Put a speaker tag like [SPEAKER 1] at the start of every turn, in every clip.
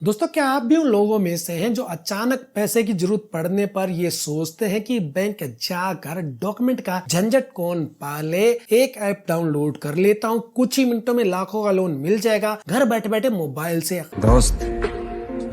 [SPEAKER 1] दोस्तों, क्या आप भी उन लोगों में से हैं जो अचानक पैसे की जरूरत पड़ने पर ये सोचते हैं कि बैंक जाकर डॉक्यूमेंट का झंझट कौन पाले, एक ऐप डाउनलोड कर लेता हूँ, कुछ ही मिनटों में लाखों का लोन मिल जाएगा घर बैठे बैठे मोबाइल से।
[SPEAKER 2] दोस्त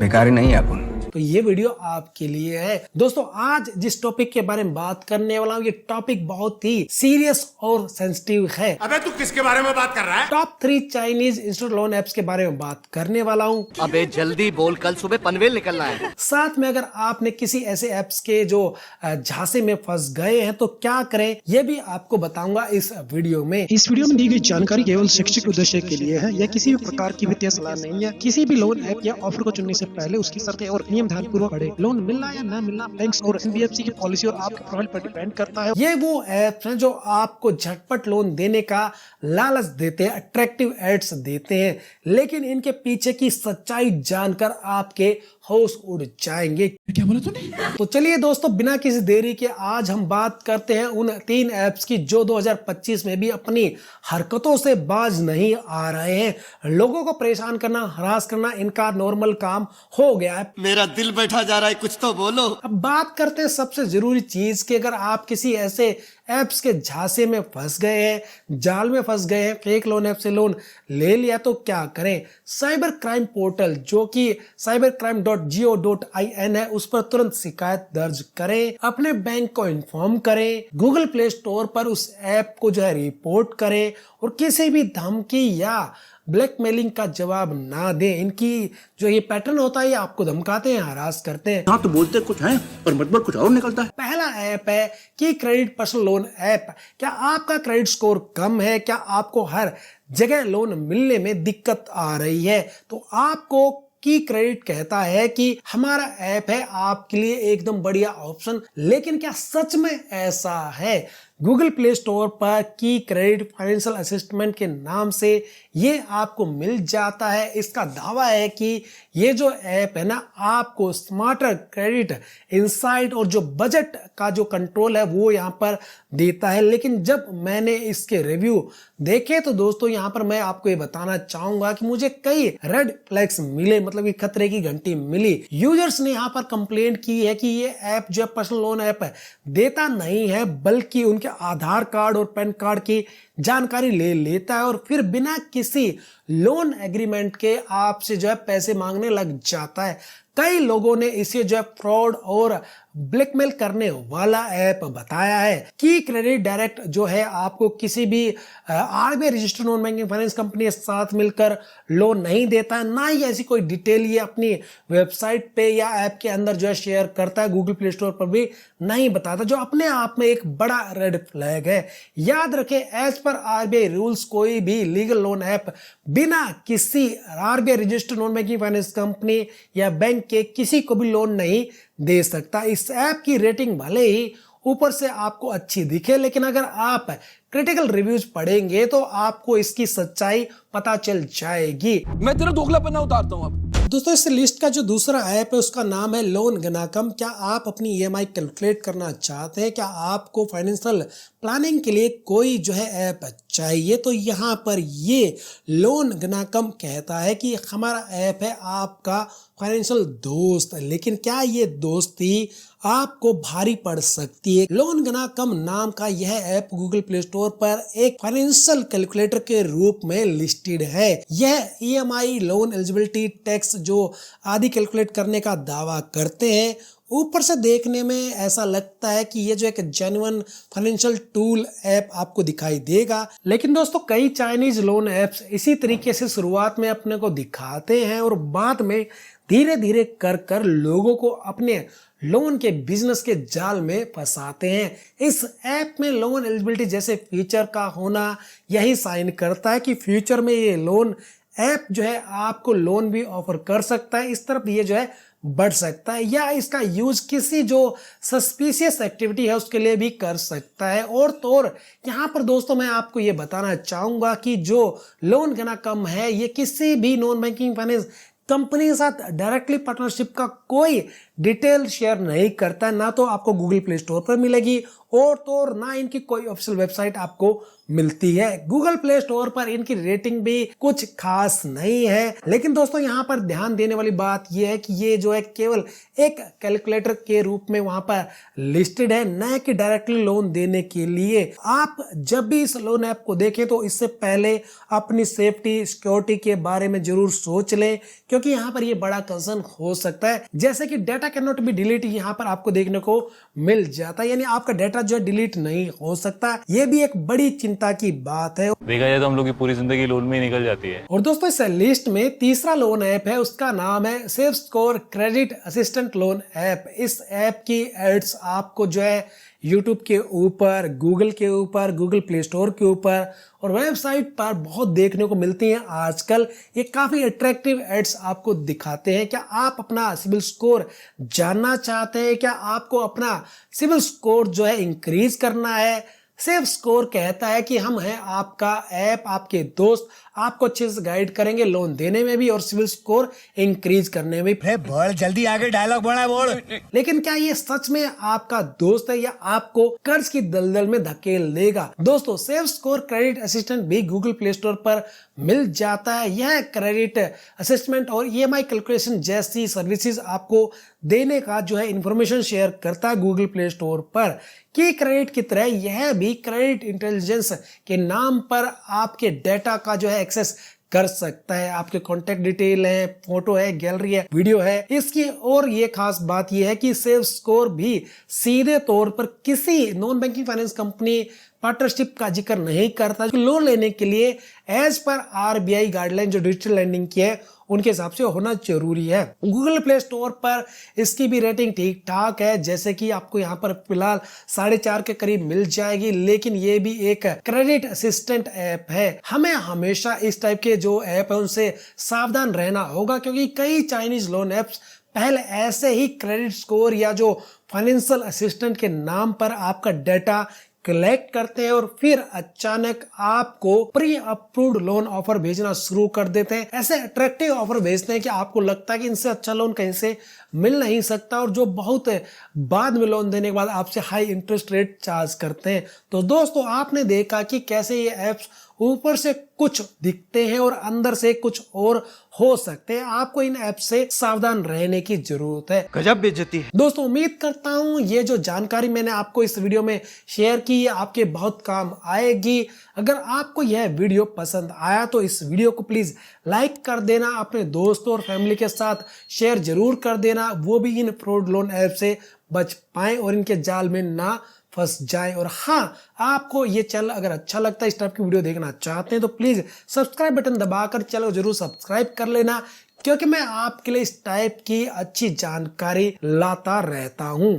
[SPEAKER 2] बेकारी नहीं है अपन।
[SPEAKER 1] तो ये वीडियो आपके लिए है। दोस्तों, आज जिस टॉपिक के बारे में बात करने वाला हूँ, ये टॉपिक बहुत ही सीरियस और सेंसिटिव है।
[SPEAKER 3] अबे तू किसके बारे में बात कर रहा है?
[SPEAKER 1] Top 3 Chinese instant loan apps के बारे में बात करने वाला हूँ।
[SPEAKER 4] अबे जल्दी बोल, कल सुबह पनवेल निकलना है।
[SPEAKER 1] साथ में अगर आपने किसी ऐसे एप्स के जो झांसे में फंस गए हैं तो क्या करें, ये भी आपको बताऊंगा इस वीडियो में।
[SPEAKER 5] इस वीडियो में दी गई जानकारी केवल शैक्षिक उद्देश्य के लिए है। यह किसी भी प्रकार की वित्तीय सलाह नहीं है। किसी भी लोन ऐप या ऑफर को चुनने से पहले उसकी शर्तें और नियम ध्यानपूर्वक पढ़ें। लोन मिलना या न मिलना बैंक्स और एनबीएफसी की पॉलिसी और आपके प्रोफाइल पर डिपेंड करता है।
[SPEAKER 1] ये वो ऐप्स हैं जो आपको झटपट लोन देने का लालच देते हैं, अट्रैक्टिव एड्स देते हैं, लेकिन इनके पीछे की सच्चाई जानकर आपके होश उड़ जाएंगे।
[SPEAKER 5] क्या बोला तूने?
[SPEAKER 1] तो चलिए दोस्तों, बिना किसी देरी के आज हम बात करते हैं उन 3 ऐप्स की जो 2025 में भी अपनी हरकतों से बाज नहीं आ रहे हैं। लोगों को परेशान करना, हरास करना इनका नॉर्मल काम हो गया है।
[SPEAKER 4] मेरा दिल बैठा जा रहा है, कुछ तो बोलो।
[SPEAKER 1] अब बात करते हैं सबसे जरूरी चीज की, अगर आप किसी ऐसे ऐप्स के झांसे में फंस गए हैं, जाल में फंस गए हैं, फेक लोन ऐप से लोन ले लिया तो क्या करें। साइबर क्राइम पोर्टल जो कि cybercrime.go.in है, उस पर तुरंत शिकायत दर्ज करें, अपने बैंक को इन्फॉर्म करें, गूगल प्ले स्टोर पर उस ऐप को जो है रिपोर्ट करें और किसी भी धमकी या ब्लैकमेलिंग का जवाब ना दें। इनकी जो ये पैटर्न होता है, ये आपको धमकाते हैं, हरास करते हैं।
[SPEAKER 3] हाँ तो बोलते कुछ है पर मतलब कुछ और निकलता है।
[SPEAKER 1] पहला ऐप है की क्रेडिट पर्सनल लोन ऐप। क्या आपका क्रेडिट स्कोर कम है? क्या आपको हर जगह लोन मिलने में दिक्कत आ रही है? तो आपको की क्रेडिट कहता है कि हमारा ऐप है आपके लिए एकदम बढ़िया ऑप्शन। लेकिन क्या सच में ऐसा है? गूगल प्ले स्टोर पर की क्रेडिट फाइनेंशियल असिस्टेंट के नाम से ये आपको मिल जाता है। इसका दावा है कि ये जो ऐप है ना, आपको स्मार्टर क्रेडिट इंसाइट और जो बजट का जो कंट्रोल है वो यहाँ पर देता है। लेकिन जब मैंने इसके रिव्यू देखे तो दोस्तों, यहाँ पर मैं आपको ये बताना चाहूंगा कि मुझे कई रेड फ्लैग्स मिले, मतलब ये खतरे की घंटी मिली। यूजर्स ने यहाँ पर कंप्लेंट की है कि ये ऐप जो पर्सनल लोन ऐप है देता नहीं है, बल्कि उनके आधार कार्ड और पैन कार्ड की जानकारी ले लेता है और फिर बिना किसी लोन एग्रीमेंट के आपसे जो है पैसे मांगने लग जाता है। कई लोगों ने इसे जो है फ्रॉड और ब्लैकमेल करने वाला ऐप बताया है। की क्रेडिट डायरेक्ट जो है आपको किसी भी RBI registered non banking finance company के साथ मिलकर लोन नहीं देता है, ना ही ऐसी कोई डिटेल ये अपनी वेबसाइट पे या ऐप के अंदर जो है शेयर करता है, गूगल प्ले स्टोर पर भी नहीं बताता, जो अपने आप में एक बड़ा रेड फ्लैग है। याद रखें, एज पर आरबीआई रूल्स कोई भी लीगल लोन ऐप बिना किसी RBI registered non banking finance company या बैंक के किसी को भी लोन नहीं दे सकता। इस ऐप की रेटिंग भले ही ऊपर से आपको अच्छी दिखे, लेकिन अगर आप क्रिटिकल रिव्यूज पढ़ेंगे तो आपको इसकी सच्चाई पता चल जाएगी।
[SPEAKER 6] मैं तेरा दोगलापना उतारता हूं अब।
[SPEAKER 1] दोस्तों, इस लिस्ट का जो दूसरा ऐप है उसका नाम है लोन गनाकम। क्या आप अपनी ईएमआई कैलकुलेट करना चाहते हैं? क्या आपको फाइनेंशियल प्लानिंग के लिए कोई जो है ऐप चाहिए? तो यहाँ पर ये लोन गनाकम कहता है कि हमारा ऐप है आपका फाइनेंशियल दोस्त। लेकिन क्या ये दोस्ती आपको भारी पड़ सकती है? लोन गनाकम नाम का यह ऐप गूगल प्ले स्टोर पर एक फाइनेंशियल कैलकुलेटर के रूप में लिस्टेड है। यह ईएमआई, लोन एलिजिबिलिटी, टैक्स जो आदि कैलकुलेट करने का दावा करते हैं। ऊपर से देखने में ऐसा लगता है कि ये जो एक जेन्युइन फाइनेंशियल टूल ऐप आपको दिखाई देगा, लेकिन दोस्तों कई चाइनीज लोन ऐप्स इसी तरीके से शुरुआत में अपने को दिखाते हैं और बाद में धीरे धीरे कर कर लोगों को अपने लोन के बिजनेस के जाल में फंसाते हैं। इस ऐप में लोन एलिजिबिलिटी जैसे फीचर का होना यही साइन करता है कि फ्यूचर में ये लोन ऐप जो है आपको लोन भी ऑफर कर सकता है, इस तरफ ये जो है बढ़ सकता है, या इसका यूज किसी जो सस्पिशियस एक्टिविटी है उसके लिए भी कर सकता है। और तो और यहाँ पर दोस्तों मैं आपको ये बताना चाहूंगा कि जो लोन गनाकम है ये किसी भी नॉन बैंकिंग फाइनेंस कंपनी के साथ डायरेक्टली पार्टनरशिप का कोई डिटेल शेयर नहीं करता, ना तो आपको गूगल प्ले स्टोर पर मिलेगी और तो और ना इनकी कोई ऑफिशियल वेबसाइट आपको मिलती है। गूगल प्ले स्टोर पर इनकी रेटिंग भी कुछ खास नहीं है। लेकिन दोस्तों यहाँ पर ध्यान देने वाली बात यह है कि ये जो है केवल एक कैलकुलेटर के रूप में वहां पर लिस्टेड है, न कि डायरेक्टली लोन देने के लिए। आप जब भी इस लोन ऐप को देखें तो इससे पहले अपनी सेफ्टी सिक्योरिटी के बारे में जरूर सोच लें, क्योंकि यहाँ पर ये बड़ा कंसर्न हो सकता है। जैसे कि data can not be delete यहाँ पर आपको देखने को मिल जाता है, यानी आपका डेटा जो है डिलीट नहीं हो सकता। ये भी एक बड़ी चिंता की बात है।
[SPEAKER 7] देखा जाए तो हम लोग की पूरी जिंदगी लोन में ही निकल जाती है।
[SPEAKER 1] और दोस्तों इस लिस्ट में तीसरा लोन ऐप है, उसका नाम है safe score credit assistant loan app. इस ऐप की एड्स आपको जो है यूट्यूब के ऊपर, गूगल के ऊपर, गूगल प्ले स्टोर के ऊपर और वेबसाइट पर बहुत देखने को मिलती हैं आजकल। ये काफी अट्रैक्टिव एड्स आपको दिखाते हैं। क्या आप अपना सिबिल स्कोर जानना चाहते हैं? क्या आपको अपना सिबिल स्कोर जो है इंक्रीज करना है? सेफ स्कोर कहता है कि हम हैं आपका ऐप, आपके दोस्त आपको अच्छे से गाइड करेंगे लोन देने में भी और सिविल स्कोर इंक्रीज करने में भी।
[SPEAKER 2] बोल जल्दी आगे डायलॉग बढ़ा बोल।
[SPEAKER 1] लेकिन क्या ये सच में आपका दोस्त है या आपको कर्ज की दलदल में धकेल देगा? दोस्तों सेफ स्कोर क्रेडिट असिस्टेंट भी गूगल प्ले स्टोर पर मिल जाता है। यह क्रेडिट असेसमेंट और EMI कैलकुलेशन जैसी सर्विसेज आपको देने का जो है इंफॉर्मेशन शेयर करता है गूगल प्ले स्टोर पर। की क्रेडिट की तरह यह भी क्रेडिट इंटेलिजेंस के नाम पर आपके डेटा का जो है एक्सेस कर सकता है। आपके कॉन्टेक्ट डिटेल है, फोटो है, गैलरी है, वीडियो है। इसकी और ये खास बात यह है कि सेफ स्कोर भी सीधे तौर पर किसी non banking finance company partnership का जिक्र नहीं करता। लोन लेने के लिए एज पर RBI गाइडलाइन जो डिजिटल लैंडिंग की है उनके हिसाब से होना जरूरी है। गूगल प्ले स्टोर पर इसकी भी रेटिंग ठीक ठाक है, जैसे कि आपको यहाँ पर फिलहाल 4.5 के करीब मिल जाएगी। लेकिन ये भी एक क्रेडिट असिस्टेंट ऐप है। हमें हमेशा इस टाइप के जो ऐप है उनसे सावधान रहना होगा, क्योंकि कई चाइनीज लोन ऐप्स पहले ऐसे ही क्रेडिट स्कोर या जो फाइनेंशियल असिस्टेंट के नाम पर आपका डेटा कलेक्ट करते हैं और फिर अचानक आपको प्री अप्रूव्ड लोन ऑफर भेजना शुरू कर देते हैं। ऐसे अट्रैक्टिव ऑफर भेजते हैं कि आपको लगता है कि इनसे अच्छा लोन कहीं से मिल नहीं सकता, और जो बहुत बाद में लोन देने के बाद आपसे हाई इंटरेस्ट रेट चार्ज करते हैं। तो दोस्तों आपने देखा कि कैसे ये ऐप्स ऊपर से कुछ दिखते हैं और अंदर से कुछ और हो सकते हैं। आपको इन ऐप से सावधान रहने की जरूरत है।
[SPEAKER 4] गजब बेइज्जती है।
[SPEAKER 1] दोस्तों उम्मीद करता हूं ये जो जानकारी मैंने आपको इस वीडियो में शेयर की है आपके बहुत काम आएगी। अगर आपको यह वीडियो पसंद आया तो इस वीडियो को प्लीज लाइक कर देना, अपने दोस्तों और फैमिली के साथ शेयर जरूर कर देना, वो भी इन फ्रॉड लोन ऐप से बच पाए और इनके जाल में ना फंस जाए। और हाँ, आपको ये चैनल अगर अच्छा लगता है, इस टाइप की वीडियो देखना चाहते हैं तो प्लीज सब्सक्राइब बटन दबाकर चैनल को जरूर सब्सक्राइब कर लेना, क्योंकि मैं आपके लिए इस टाइप की अच्छी जानकारी लाता रहता हूं।